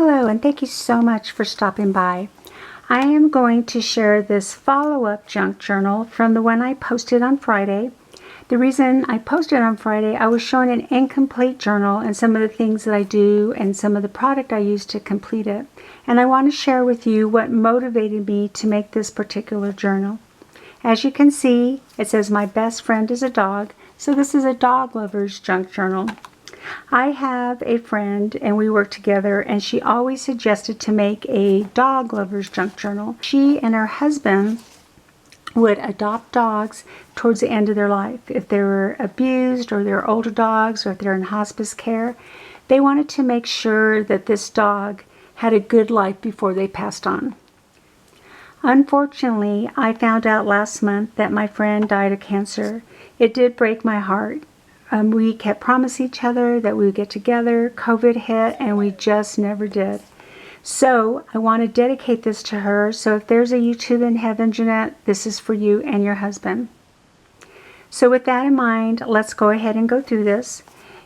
Hello, and thank you so much for stopping by. I am going to share this follow-up junk journal from the one I posted on Friday. The reason I posted on Friday, I was showing an incomplete journal and some of the things that I do and some of the product I use to complete it. And I want to share with you what motivated me to make this particular journal. As you can see, it says my best friend is a dog, so this is a dog lover's junk journal. I have a friend and we work together, and she always suggested to make a dog lover's junk journal. She and her husband would adopt dogs towards the end of their life. If they were abused or they're older dogs or if they're in hospice care, they wanted to make sure that this dog had a good life before they passed on. Unfortunately, I found out last month that my friend died of cancer. It did break my heart. We kept promising each other that we would get together. COVID hit and we just never did. So I want to dedicate this to her. So if there's a YouTube in heaven, Jeanette, this is for you and your husband. So with that in mind, let's go ahead and go through this.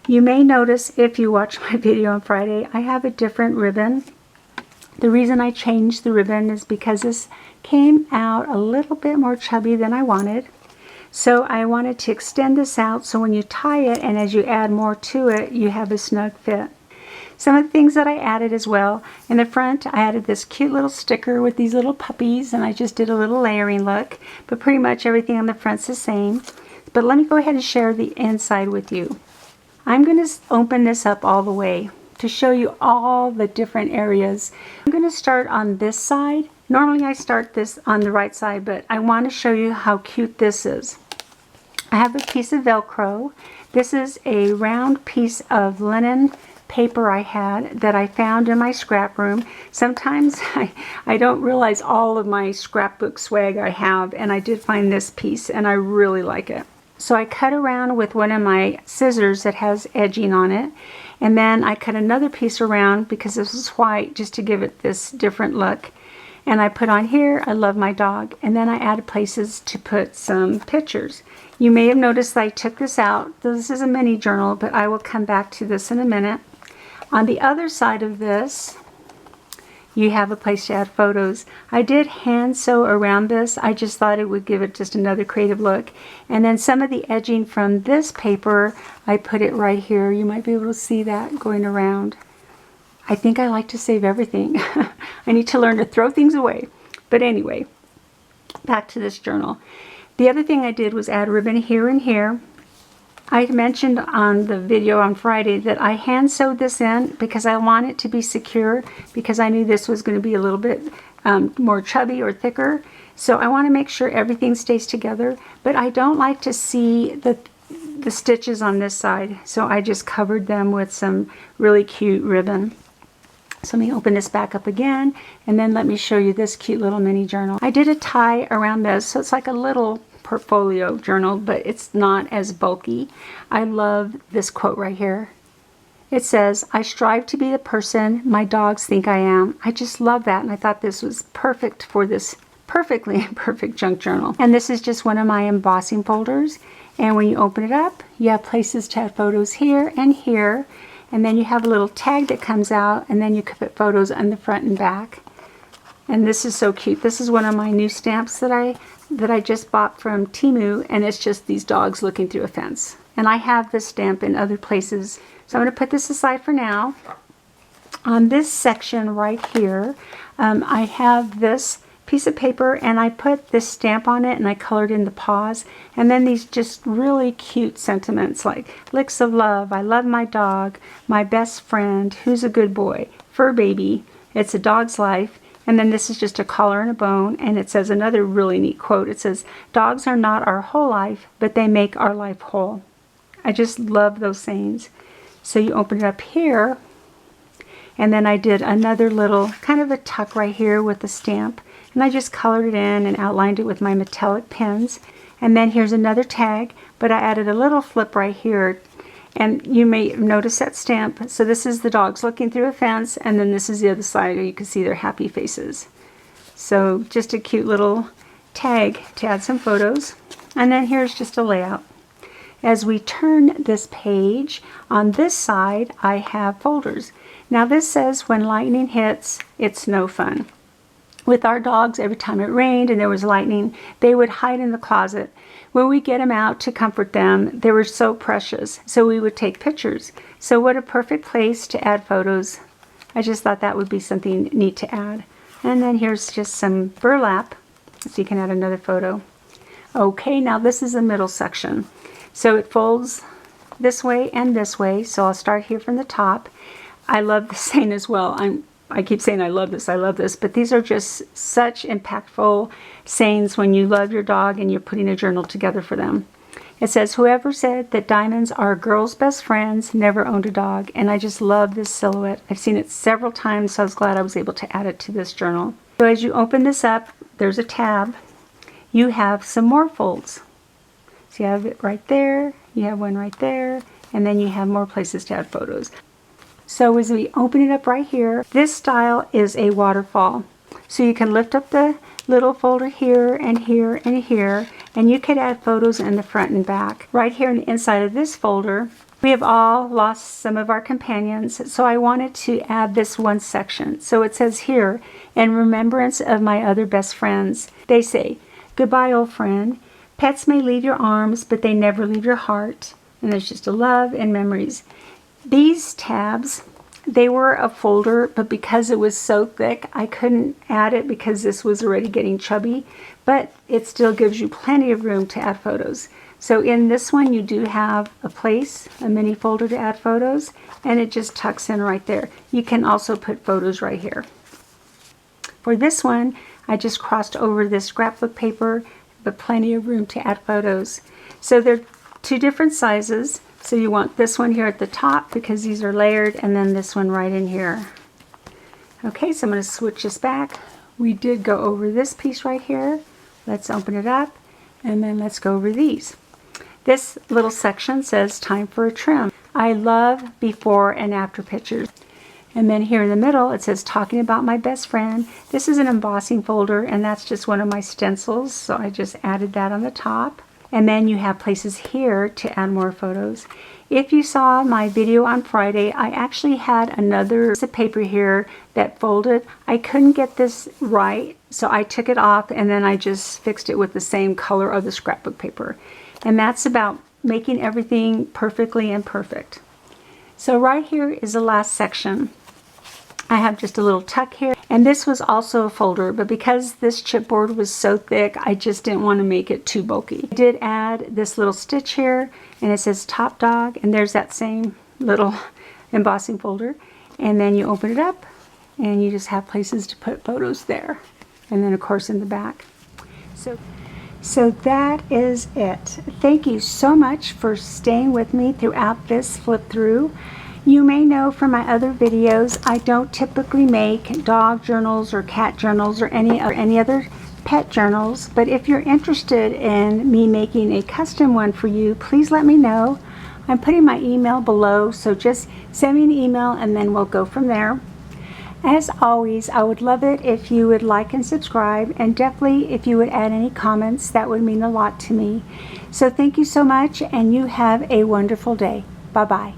You may notice if you watch my video on Friday, I have a different ribbon. The reason I changed the ribbon is because this came out a little bit more chubby than I wanted. So I wanted to extend this out so when you tie it and as you add more to it, you have a snug fit. Some of the things that I added as well, in the front I added this cute little sticker with these little puppies, and I just did a little layering look, but pretty much everything on the front's the same. But let me go ahead and share the inside with you. I'm going to open this up all the way to show you all the different areas. I'm going to start on this side. Normally I start this on the right side, but I want to show you how cute this is. I have a piece of Velcro. This is a round piece of linen paper I had that I found in my scrap room. Sometimes I don't realize all of my scrapbook swag I have, and I did find this piece and I really like it. So I cut around with one of my scissors that has edging on it, and then I cut another piece around because this is white just to give it this different look. And I put on here, I love my dog, and then I added places to put some pictures. You may have noticed that I took this out. This is a mini journal, but I will come back to this in a minute. On the other side of this, you have a place to add photos. I did hand sew around this. I just thought it would give it just another creative look. And then some of the edging from this paper, I put it right here. You might be able to see that going around. I think I like to save everything. I need to learn to throw things away. But anyway, back to this journal. The other thing I did was add ribbon here and here. I mentioned on the video on Friday that I hand sewed this in because I want it to be secure, because I knew this was going to be a little bit more chubby or thicker. So I want to make sure everything stays together, but I don't like to see the stitches on this side. So I just covered them with some really cute ribbon. So let me open this back up again, and then let me show you this cute little mini journal. I did a tie around this, so it's like a little portfolio journal, but it's not as bulky. I love this quote right here. It says, "I strive to be the person my dogs think I am." I just love that, and I thought this was perfect for this perfectly imperfect junk journal. And this is just one of my embossing folders, and when you open it up, you have places to add photos here and here. And then you have a little tag that comes out, and then you can put photos on the front and back. And this is so cute. This is one of my new stamps that I just bought from Temu, and it's just these dogs looking through a fence. And I have this stamp in other places. So I'm going to put this aside for now. On this section right here, I have this piece of paper, and I put this stamp on it, and I colored in the paws, and then these just really cute sentiments like licks of love, I love my dog, my best friend, who's a good boy, fur baby, it's a dog's life, and then this is just a collar and a bone, and it says another really neat quote. It says, "Dogs are not our whole life, but they make our life whole." I just love those sayings. So you open it up here, and then I did another little kind of a tuck right here with the stamp. And I just colored it in and outlined it with my metallic pens. And then here's another tag, but I added a little flip right here. And you may notice that stamp. So this is the dogs looking through a fence, and then this is the other side where you can see their happy faces. So just a cute little tag to add some photos. And then here's just a layout. As we turn this page, on this side I have folders. Now this says when lightning hits, it's no fun. With our dogs, every time it rained and there was lightning, they would hide in the closet. When we get them out to comfort them, they were so precious, so we would take pictures. So what a perfect place to add photos. I just thought that would be something neat to add. And then here's just some burlap, so you can add another photo. Okay, now this is the middle section. So it folds this way and this way, so I'll start here from the top. I love this saying as well. I keep saying I love this, but these are just such impactful sayings when you love your dog and you're putting a journal together for them. It says, whoever said that diamonds are girls' best friends never owned a dog. And I just love this silhouette. I've seen it several times, so I was glad I was able to add it to this journal. So as you open this up, there's a tab. You have some more folds. So you have it right there, you have one right there, and then you have more places to add photos. So as we open it up right here, this style is a waterfall. So you can lift up the little folder here and here and here, and you could add photos in the front and back. Right here inside of this folder, we have all lost some of our companions, so I wanted to add this one section. So it says here, in remembrance of my other best friends, they say, goodbye, old friend. Pets may leave your arms, but they never leave your heart. And there's just a love and memories. These tabs, they were a folder, but because it was so thick, I couldn't add it because this was already getting chubby, but it still gives you plenty of room to add photos. So in this one, you do have a place, a mini folder to add photos, and it just tucks in right there. You can also put photos right here. For this one, I just crossed over this scrapbook paper, but plenty of room to add photos. So they're two different sizes. So you want this one here at the top because these are layered, and then this one right in here. Okay, so I'm going to switch this back. We did go over this piece right here. Let's open it up, and then let's go over these. This little section says time for a trim. I love before and after pictures. And then here in the middle, it says talking about my best friend. This is an embossing folder, and that's just one of my stencils, so I just added that on the top. And then you have places here to add more photos. If you saw my video on Friday, I actually had another piece of paper here that folded. I couldn't get this right, so I took it off and then I just fixed it with the same color of the scrapbook paper. And that's about making everything perfectly imperfect. So right here is the last section. I have just a little tuck here, and this was also a folder, but because this chipboard was so thick, I just didn't want to make it too bulky. I did add this little stitch here, and it says Top Dog, and there's that same little embossing folder. And then you open it up, and you just have places to put photos there. And then of course in the back. So that is it. Thank you so much for staying with me throughout this flip through. You may know from my other videos, I don't typically make dog journals or cat journals or any other pet journals, but if you're interested in me making a custom one for you, please let me know. I'm putting my email below, so just send me an email and then we'll go from there. As always, I would love it if you would like and subscribe, and definitely if you would add any comments. That would mean a lot to me. So thank you so much, and you have a wonderful day. Bye-bye.